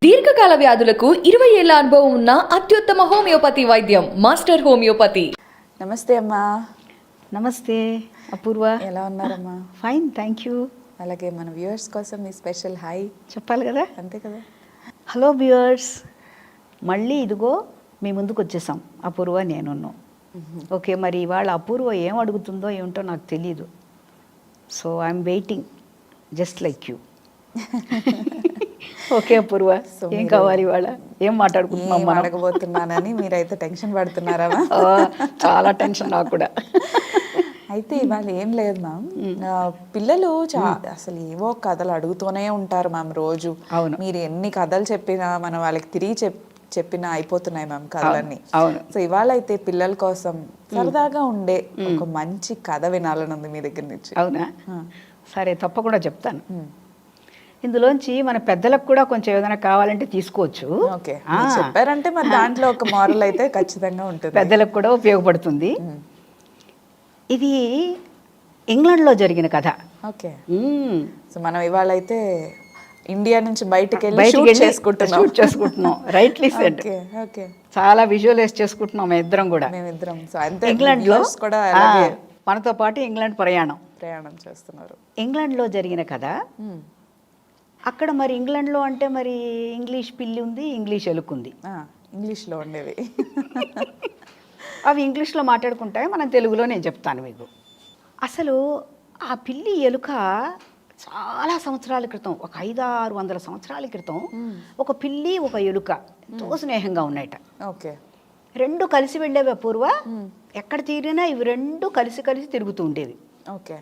దీర్ఘకాల వ్యాధులకు 20 ఏళ్ల అనుభవం ఉన్న అత్యుత్తమ హోమియోపతి వైద్యం మాస్టర్ హోమియోపతి. నమస్తే అమ్మా. నమస్తే అపూర్వ. ఎలా ఉన్నారమ్మా? Fine, thank you. అలాగే మన వ్యూవర్స్ కోసం మీ స్పెషల్ హాయ్ చెప్పాలి కదా. అంతే కదా. హలో వ్యూవర్స్, మళ్ళీ ఇదిగో మీ ముందుకు వచ్చేసాం అపూర్వ నేనున్నాం. ఓకే, మరి ఇవాళ అపూర్వ ఏం అడుగుతుందో ఏమిటో నాకు తెలీదు. So I'm waiting just like you. Okay Apoorva, ఏం కావాలి ఇవాళ? ఏం మాట్లాడుకుంటున్నాం? అడగబోతున్నానని మీరైతే టెన్షన్ పడుతున్నారా? చాలా టెన్షన్ నాకు కూడా. అయితే ఇవాళ ఏం లేదు మ్యామ్, పిల్లలు అసలు ఏవో కథలు అడుగుతూనే ఉంటారు మ్యామ్ రోజు. అవును, మీరు ఎన్ని కథలు చెప్పినా మనం వాళ్ళకి తిరిగి చెప్పినా అయిపోతున్నాయి మ్యామ్ కథలన్నీ. అవును. సో ఇవాళ అయితే పిల్లల కోసం సరదాగా ఉండే ఒక మంచి కథ వినాలని ఉంది మీ దగ్గర నుంచి. అవునా? సరే, తప్పకుండా చెప్తాను. ఇందులోంచి మన పెద్దలకు కూడా కొంచెం ఏదైనా కావాలంటే తీసుకోవచ్చు. ఓకే, చెప్పారంటే మరి దాంట్లో ఒక మోరల్ అయితే ఖచ్చితంగా ఉంటుంది, పెద్దలకు కూడా ఉపయోగపడుతుంది. ఇది ఇంగ్లాండ్లో జరిగిన కథ. ఓకే. సో మనం ఇవాళ అయితే ఇండియా నుంచి బయటకు షూట్ చేసుకుంటున్నాం. Rightly said. ఓకే, చాలా విజువలైజ్ చేసుకుంటున్నాం మేమిద్దరం కూడా. ఇంగ్లాండ్లో కూడా మనతో పాటు ఇంగ్లాండ్ ప్రయాణం చేస్తున్నారు. ఇంగ్లాండ్లో జరిగిన కథ. అక్కడ మరి ఇంగ్లాండ్లో అంటే మరి ఇంగ్లీష్ పిల్లి ఉంది, ఇంగ్లీష్ ఎలుకుంది. ఇంగ్లీష్లో ఉండేవి. అవి ఇంగ్లీష్లో మాట్లాడుకుంటాయి, మనం తెలుగులో నేను చెప్తాను మీకు. అసలు ఆ పిల్లి ఎలుక చాలా సంవత్సరాల క్రితం, ఒక 500-600 సంవత్సరాల క్రితం ఒక పిల్లి ఒక ఎలుక ఎంతో స్నేహంగా ఉన్నాయట. ఓకే. రెండు కలిసి వెళ్ళేవి అపూర్వ. ఎక్కడ తీరినా ఇవి రెండు కలిసి కలిసి తిరుగుతూ ఉండేవి. ఓకే.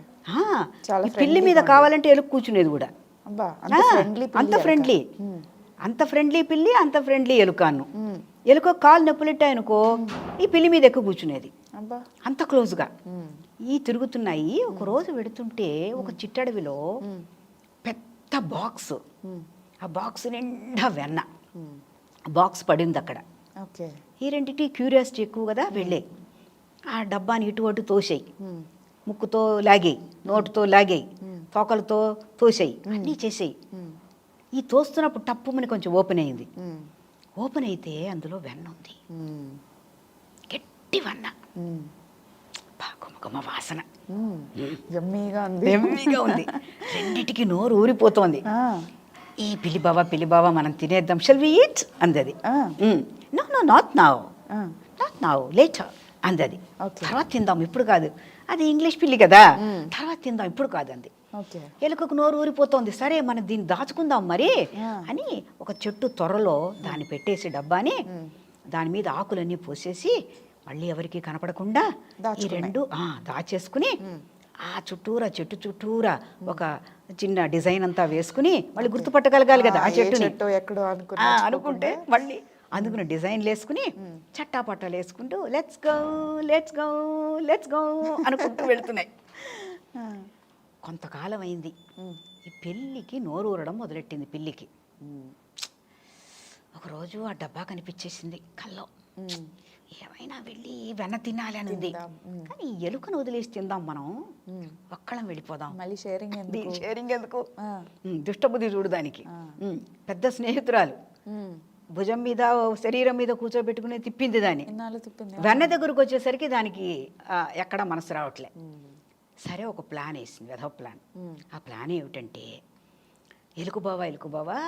పిల్లి మీద కావాలంటే ఎలుక కూర్చునేది కూడా. అంత ఫ్రెండ్లీ, అంత ఫ్రెండ్లీ పిల్లి, అంత ఫ్రెండ్లీ ఎలుకను. ఎలుక కాలు నొప్పులెట్టాయనుకో ఈ పిల్లి మీద ఎక్కువ కూర్చునేది, అంత క్లోజ్గా. ఈ తిరుగుతున్నాయి. ఒక రోజు వెడుతుంటే ఒక చిట్టడవిలో పెద్ద బాక్స్, ఆ బాక్స్ నిండా వెన్న బాక్స్ పడింది అక్కడ. ఈ రెండింటి క్యూరియాసిటీ ఎక్కువ కదా, వెళ్ళే ఆ డబ్బాని ఇటు అటు తోసేయి, ముక్కుతో లాగేయి, నోటుతో లాగేయి, తోకలతో తోసేయి, అన్నీ చేసేయి. ఈ తోస్తున్నప్పుడు టప్పుమని కొంచెం ఓపెన్ అయింది. ఓపెన్ అయితే అందులో వెన్న ఉంది, గట్టి వెన్న, గుమగుమ వాసన, యమ్మీగా ఉంది. రెండిటికి నోరు ఊరిపోతోంది. ఈ పిల్లి బావా మనం తినేద్దాం, షల్ వి ఈట్ అందది. No no not now later అందది. తర్వాత తిందాం, ఇప్పుడు కాదు, అది ఇంగ్లీష్ పిల్లి కదా, తర్వాత తిందాం, ఇప్పుడు కాదంది. ఎలుకకు నోరు ఊరిపోతోంది. సరే మనం దీన్ని దాచుకుందాం మరి అని ఒక చెట్టు త్వరలో దాన్ని పెట్టేసి డబ్బాని దాని మీద ఆకులన్నీ పోసేసి మళ్ళీ ఎవరికి కనపడకుండా ఈ రెండు దాచేసుకుని ఆ చుట్టూరా, చెట్టు చుట్టూరా ఒక చిన్న డిజైన్ అంతా వేసుకుని మళ్ళీ గుర్తుపట్టగలగాలి కదా ఆ చెట్టుని అనుకుంటే, మళ్ళీ అందుకుని డిజైన్లు వేసుకుని చట్టాపట్టాలు వేసుకుంటూ let's go let's go let's go అనుకుంటూ వెళుతున్నాయి. కొంతకాలం అయింది. ఈ పిల్లికి నోరు ఊరడం మొదలెట్టింది. పిల్లికి ఒకరోజు ఆ డబ్బా కనిపించేసింది కల్లో. ఏమైనా వెళ్ళి వెన్న తినాలి అని ఉంది, కానీ ఎలుకను వదిలేసి తిందాం, మనం ఒక్కళ్ళం వెళ్ళిపోదాం, మళ్ళీ షేరింగ్ ఎందుకు, దుష్టబుద్ధి చూడు దానికి. పెద్ద స్నేహితురాలు, భుజం మీద శరీరం మీద కూర్చోబెట్టుకుని తిప్పింది దాన్ని. వెన్న దగ్గరకు వచ్చేసరికి దానికి ఎక్కడ మనసు రావట్లే. సరే, ఒక ప్లాన్ వేసింది, వెధవ ప్లాన్. ఆ ప్లాన్ ఏమిటంటే, ఎలుకు బావా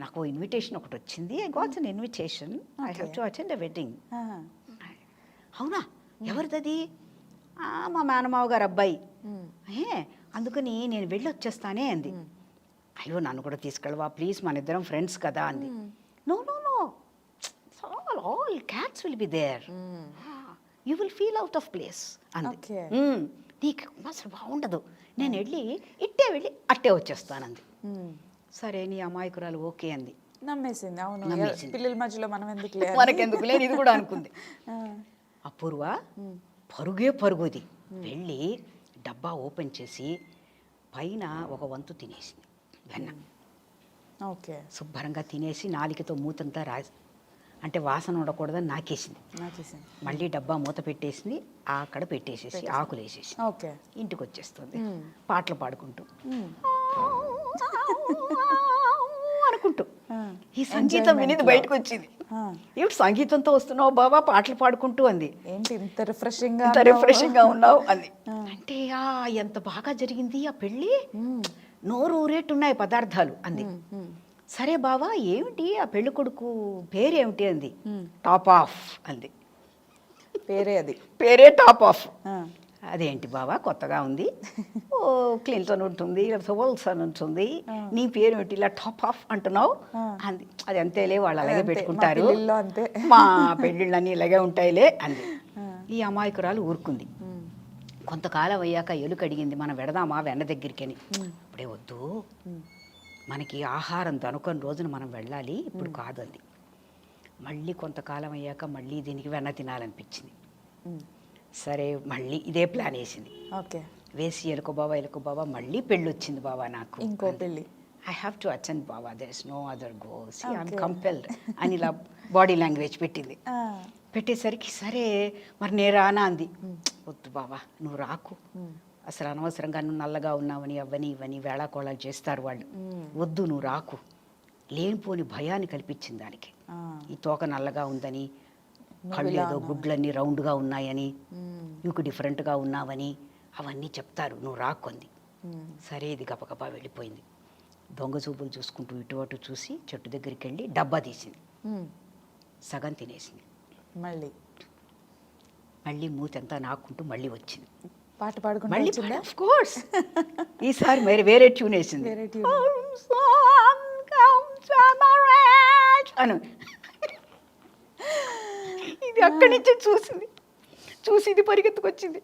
నాకు ఇన్విటేషన్ ఒకటి వచ్చింది. I got an invitation, I have to attend a wedding. అవునా, ఎవరిది? మా మేనమావ గారు అబ్బాయి. అందుకని నేను వెళ్ళి వచ్చేస్తానే అంది. అయ్యో, నన్ను కూడా తీసుకెళ్ళవా ప్లీజ్, మన ఇద్దరం ఫ్రెండ్స్ కదా అంది. No all cats will be there, you will feel out of place అంది. నీకు అసలు బాగుండదు, నేను వెళ్ళి అట్టే వచ్చేస్తానంది. సరే, నీ అమాయకురాలు ఓకే అంది, నమ్మేసింది. పిల్లల మధ్యలో మనకెందుకు లేదు ఇది కూడా అనుకుంది. అపూర్వ పరుగుది, వెళ్ళి డబ్బా ఓపెన్ చేసి పైన ఒక వంతు తినేసింది వెన్న. శుభ్రంగా తినేసి నాలికతో మూతంతా అంటే వాసన ఉండకూడదని నాకేసింది. మళ్ళీ డబ్బా మూత పెట్టేసింది, అక్కడ పెట్టేసేసి ఆకులు వేసేసి ఇంటికి వచ్చేస్తుంది పాటలు పాడుకుంటూ. ఈ సంగీతం వినిది బయటకు వచ్చింది. ఏమిటి సంగీతంతో వస్తున్నావు బాబా, పాటలు పాడుకుంటూ అంది. ఏంటి ఇంత రిఫ్రెషింగ్ రిఫ్రెషింగ్ గా ఉన్నావు అంది. అంటే ఎంత బాగా జరిగింది ఆ పెళ్ళి, నోరు ఊరేట్టున్నాయి పదార్థాలు అంది. సరే బావా ఏమిటి ఆ పెళ్లి కొడుకు పేరేమిటి అంది. టాప్ ఆఫ్ అంది. పేరే టాప్ ఆఫ్. అదేంటి బావా కొత్తగా ఉంది, ఓ క్లింటన్ ఉంటుంది, లేకపోతే వోల్సన్ ఉంటుంది, నీ పేరు ఏమిటి ఇలా టాప్ ఆఫ్ అంటున్నావు అంది. అది అంతేలే, వాళ్ళు అలాగే పెట్టుకుంటారు, మా పెళ్ళిళ్ళన్నీ ఇలాగే ఉంటాయిలే అంది. ఈ అమాయకురాలు ఊరుకుంది. కొంతకాలం అయ్యాక ఎలుక అడిగింది, మనం వెడదామా వెన్న దగ్గరికి అని. ఇప్పుడే వద్దు, మనకి ఆహారం దనుకొని రోజున మనం వెళ్ళాలి, ఇప్పుడు కాదు అంది. మళ్ళీ కొంతకాలం అయ్యాక మళ్ళీ దీనికి వెన్న తినాలనిపించింది. సరే మళ్ళీ ఇదే ప్లాన్ వేసింది. వేసి ఎలుక బాబా మళ్ళీ పెళ్ళి వచ్చింది బాబా నాకు, ఇంకో పెళ్ళి, ఐ హ్యావ్ టు అటెండ్ బాబా, there is no other go, see I'm compelled అని ఇలా బాడీ లాంగ్వేజ్ పెట్టింది. పెట్టేసరికి సరే మరి నేను రానా అంది. వద్దు బాబా నువ్వు రాకు, అసలు అనవసరంగా నువ్వు నల్లగా ఉన్నావని అవ్వని ఇవని వేళాకోళాలు చేస్తారు వాళ్ళు, వద్దు నువ్వు రాకు. లేనిపోని భయాన్ని కల్పించింది దానికి. ఈ తోక నల్లగా ఉందని, కళ్ళు ఏదో గుడ్లన్నీ రౌండ్గా ఉన్నాయని, నీకు డిఫరెంట్గా ఉన్నావని అవన్నీ చెప్తారు, నువ్వు రాకుంది. సరే ఇది గబగబా వెళ్ళిపోయింది. దొంగ చూపులు చూసుకుంటూ ఇటు అటు చూసి చెట్టు దగ్గరికి వెళ్ళి డబ్బా తీసింది, సగం తినేసింది. మళ్ళీ మూతంతా నాకుంటూ మళ్ళీ వచ్చింది, పాట పాడుకుంటూ. ఆఫ్ కోర్స్ ఈసారి మరి వేరే ట్యూన్ వేసింది అను. ఇది అక్కడి నుంచి చూసి ఇది పరిగెత్తుకొచ్చింది.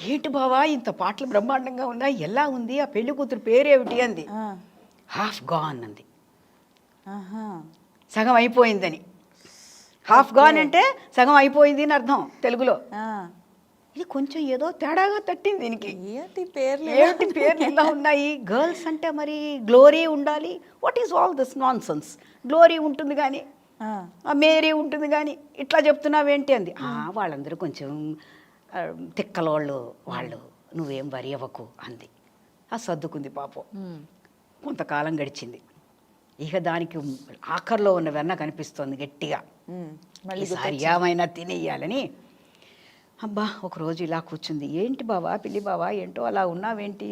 ఏంటి బావా ఇంత పాటలు బ్రహ్మాండంగా ఉన్నాయి, ఎలా ఉంది ఆ పెళ్లి కూతురు పేరేమిటి అంది. హాఫ్ గాన్ అంది. సగం అయిపోయిందని. హాఫ్ గాన్ అంటే సగం అయిపోయింది అని అర్థం తెలుగులో. ఇది కొంచెం ఏదో తేడాగా తట్టింది దీనికి. ఏమిటి పేర్లు ఇలా ఉన్నాయి, గర్ల్స్ అంటే మరి గ్లోరీ ఉండాలి, what is all this non sense, glory ఉంటుంది కానీ మేరీ ఉంటుంది కానీ ఇట్లా చెప్తున్నావేంటి అంది. వాళ్ళందరూ కొంచెం తిక్కలోళ్ళు వాళ్ళు, నువ్వేం వరి అవ్వకు అంది. సర్దుకుంది పాపం. కొంతకాలం గడిచింది. ఇక దానికి ఆఖరిలో ఉన్న వెన్న కనిపిస్తోంది గట్టిగా, ఈసారి ఏమైనా తినేయాలని. అబ్బా ఒకరోజు ఇలా కూర్చుంది. ఏంటి బావా పిల్లి బావా ఏంటో అలా ఉన్నావేంటి,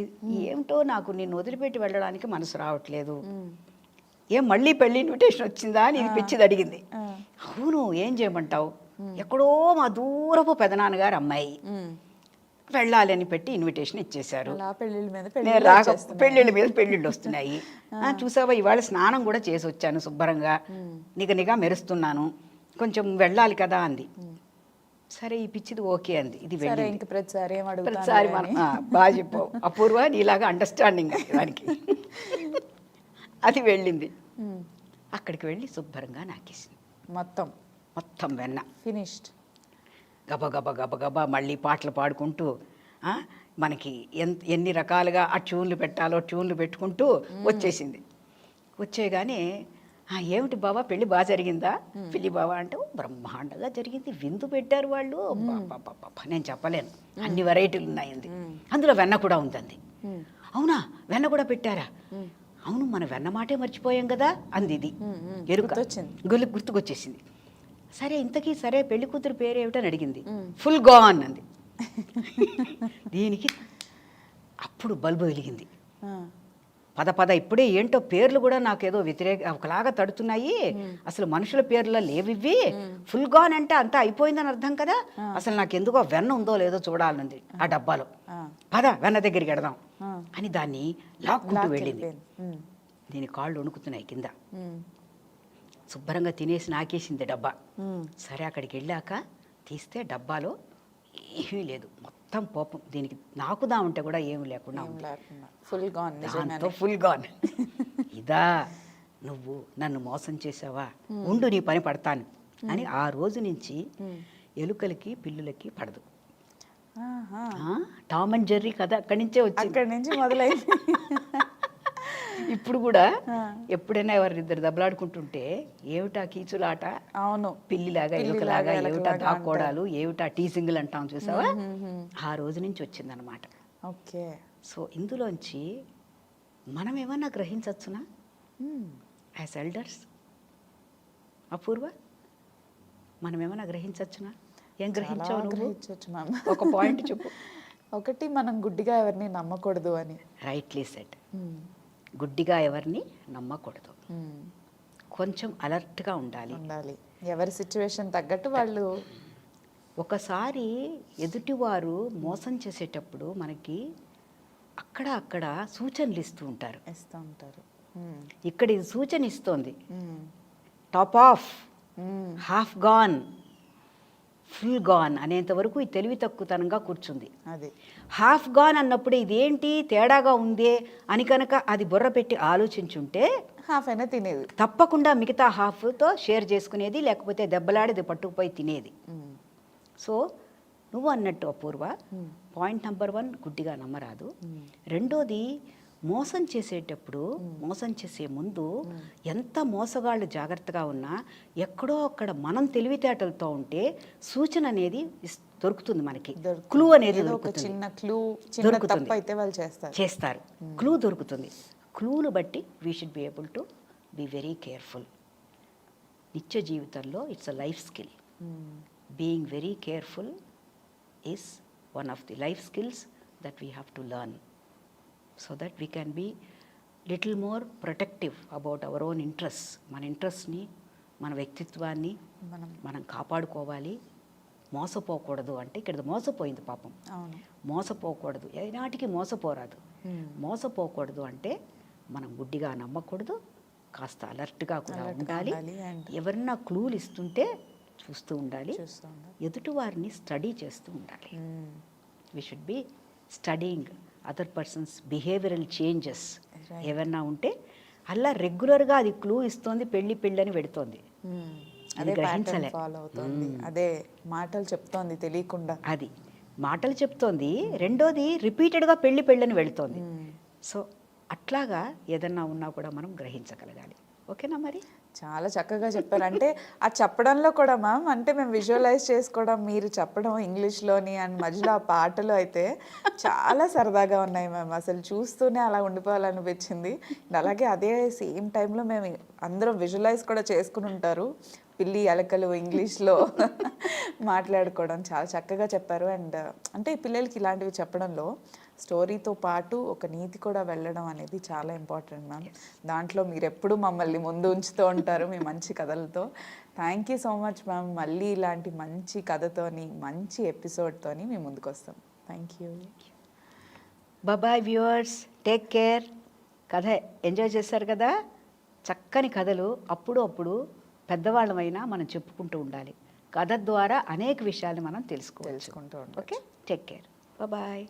ఏమిటో నాకు నిన్ను వదిలిపెట్టి వెళ్ళడానికి మనసు రావట్లేదు, ఏం మళ్ళీ పెళ్ళి ఇన్విటేషన్ వచ్చిందా అని ఇది పిచ్చిది అడిగింది. అవును ఏం చేయమంటావు, ఎక్కడో మా దూరపు పెదనాన్నగారు అమ్మాయి వెళ్ళాలి అని పెట్టి ఇన్విటేషన్ ఇచ్చేశారు, పెళ్ళిళ్ళ మీద పెళ్ళిళ్ళు వస్తున్నాయి, చూసావా ఇవాళ స్నానం కూడా చేసి వచ్చాను శుభ్రంగా, నిగనిగా మెరుస్తున్నాను, కొంచెం వెళ్ళాలి కదా అంది. సరే ఈ పిచ్చిది ఓకే అంది. ఇది ప్రతిసారి మనం బాగా చెప్పావు అపూర్వ, నీలాగా అండర్స్టాండింగ్ దానికి. అది వెళ్ళింది, అక్కడికి వెళ్ళి శుభ్రంగా నాకేసింది మొత్తం వెన్న ఫినిష్డ్. గబగబా మళ్ళీ పాటలు పాడుకుంటూ మనకి ఎన్ని రకాలుగా ఆ ట్యూన్లు పెట్టాలో ట్యూన్లు పెట్టుకుంటూ వచ్చేసింది. వచ్చేగానే ఏమిటి బాబా పెళ్ళి బాగా జరిగిందా పిల్లి బాబా అంటే, బ్రహ్మాండంగా జరిగింది, విందు పెట్టారు వాళ్ళు, నేను చెప్పలేను, అన్ని వెరైటీలు ఉన్నాయండి, అందులో వెన్న కూడా ఉందండి. అవునా వెన్న కూడా పెట్టారా, అవును మన వెన్న మాటే మర్చిపోయాం కదా అంది. ఇది గుర్తుకొచ్చేసింది. సరే ఇంతకీ సరే పెళ్లి కూతురు పేరేమిటని అడిగింది. ఫుల్ గాన్ అంది. దీనికి అప్పుడు బల్బు వెలిగింది. పద ఇప్పుడే ఏంటో పేర్లు కూడా నాకేదో ఒకలాగా తడుతున్నాయి, అసలు మనుషుల పేర్ల లేవివి, ఫుల్ గాన్ అంటే అంతా అయిపోయిందని అర్థం కదా, అసలు నాకెందుకో వెన్న ఉందో లేదో చూడాలనుంది ఆ డబ్బాలో, పద వెన్న దగ్గరికి వెడదాం అని దాన్ని లాక్కుంటూ వెళ్ళింది. దీని కాళ్ళు వణుకుతున్నాయి కింద. శుభ్రంగా తినేసి నాకేసింది డబ్బా. సరే అక్కడికి వెళ్ళాక తీస్తే డబ్బాలో ఏమీ లేదు, మొత్తం పోపం. దీనికి నాకుదామంటే కూడా ఏమి లేకుండా ఫుల్ గాన్. ఇదా నువ్వు నన్ను మోసం చేసావా, ఉండు నీ పని పడతాను అని ఆ రోజు నుంచి ఎలుకలకి పిల్లులకి పడదు. టామ్ అండ్ జెర్రీ కథ అక్కడి నుంచి మొదలైంది. ఇప్పుడు కూడా ఎప్పుడైనా ఎవరిద్దరు దెబ్బలాడుకుంటుంటే ఏమిటా కీచులాట, అవును పిల్లిలాగా ఎలుకలాగా, ఏమిటా దాక్కోడాలు, ఏమిటా టీసింగులు అంటాం చూసావా, ఆ రోజు నుంచి వచ్చిందనమాట. ఓకే. సో ఇందులోంచి మనం ఏమన్నా గ్రహించవచ్చునా యాజ్ ఎల్డర్స్, అపూర్వ, మనం ఏమైనా గ్రహించవచ్చునా? ఏం గ్రహించావు నువ్వు? గ్రహించవచ్చు మ్యామ్. ఒక పాయింట్ చెప్పు. ఒకటి, మనం గుడ్డిగా ఎవరిని నమ్మకూడదు అని. Rightly set. గుడ్డిగా ఎవరిని నమ్మకూడదు, కొంచెం అలర్ట్గా ఉండాలి. ఎవరి సిచ్యువేషన్ తగ్గట్టు వాళ్ళు. ఒకసారి ఎదుటివారు మోసం చేసేటప్పుడు మనకి అక్కడ సూచనలు ఇస్తూ ఉంటారు. ఇక్కడ ఇది సూచన ఇస్తోంది, top off, half gone, full gone అనేంత వరకు ఈ తెలివి తక్కువతనంగా కూర్చుంది. హాఫ్ గాన్ అన్నప్పుడు ఇదేంటి తేడాగా ఉందే అని కనుక అది బుర్ర పెట్టి ఆలోచించుంటే హాఫ్ అయినా తినేది, తప్పకుండా మిగతా హాఫ్తో షేర్ చేసుకునేది, లేకపోతే దెబ్బలాడిది పట్టుకుపోయి తినేది. సో నువ్వు అన్నట్టు అపూర్వ, పాయింట్ నెంబర్ 1, గుడ్డిగా నమ్మరాదు. రెండోది, మోసం చేసేటప్పుడు, మోసం చేసే ముందు ఎంత మోసగాళ్ళు జాగ్రత్తగా ఉన్నా ఎక్కడో అక్కడ మనం తెలివితేటలతో ఉంటే సూచన అనేది దొరుకుతుంది మనకి. క్లూ అనేది చేస్తారు, క్లూ దొరుకుతుంది. క్లూను బట్టి we should be able to be very careful. నిత్య జీవితంలో it's a life skill. Being very careful is one of the life skills that we have to learn, so that we can be little more protective about our own interests. మన ఇంట్రెస్ట్ని, మన వ్యక్తిత్వాన్ని మనం కాపాడుకోవాలి. మోసపోకూడదు అంటే ఇక్కడ మోసపోయింది పాపం, మోసపోకూడదు, ఏనాటికి మోసపోరాదు. మోసపోకూడదు అంటే మనం గుడ్డిగా నమ్మకూడదు, కాస్త అలర్ట్గా కూడా ఉండాలి. ఎవరన్నా క్లూలు ఇస్తుంటే చూస్తూ ఉండాలి, ఎదుటి వారిని స్టడీ చేస్తూ ఉండాలి. We should be studying other persons behavioural changes ఏమన్నా ఉంటే అలా రెగ్యులర్గా అది క్లూ ఇస్తోంది, పెళ్ళని పెడుతోంది, గ్రహించలే. అదే మాటలు చెప్తోంది తెలియకుండా, అది మాటలు చెప్తోంది. రెండోది, రిపీటెడ్గా పెళ్ళని వెళుతోంది. సో అట్లాగా ఏదన్నా ఉన్నా కూడా మనం గ్రహించగలగాలి. ఓకేనా? మరి చాలా చక్కగా చెప్పారు. అంటే ఆ చెప్పడంలో కూడా మ్యామ్, అంటే మేము విజువలైజ్ చేసుకోవడం, మీరు చెప్పడం ఇంగ్లీష్లోని అండ్ మధ్యలో ఆ పాటలు అయితే చాలా సరదాగా ఉన్నాయి మ్యామ్. అసలు చూస్తూనే అలా ఉండిపోవాలనిపించింది. అలాగే అదే సేమ్ టైంలో మేము అందరం విజువలైజ్ కూడా చేసుకుని ఉంటారు. పిల్లి ఎలకలు ఇంగ్లీష్లో మాట్లాడుకోవడం చాలా చక్కగా చెప్పారు. అండ్ అంటే పిల్లలకి ఇలాంటివి చెప్పడంలో స్టోరీతో పాటు ఒక నీతి కూడా వెళ్ళడం అనేది చాలా ఇంపార్టెంట్ మ్యామ్. దాంట్లో మీరు ఎప్పుడు మమ్మల్ని ముందు ఉంచుతూ ఉంటారు మీ మంచి కథలతో. Thank you so much ma'am. మళ్ళీ ఇలాంటి మంచి కథతోని, మంచి ఎపిసోడ్తోని మేము ముందుకు వస్తాం. Thank you. Bye viewers, take care. కథ ఎంజాయ్ చేశారు కదా? చక్కని కథలు అప్పుడు పెద్దవాళ్ళమైనా మనం చెప్పుకుంటూ ఉండాలి. కథ ద్వారా అనేక విషయాలు మనం తెలుసుకుంటూ ఉంటాం. Okay, take care. బాయ్.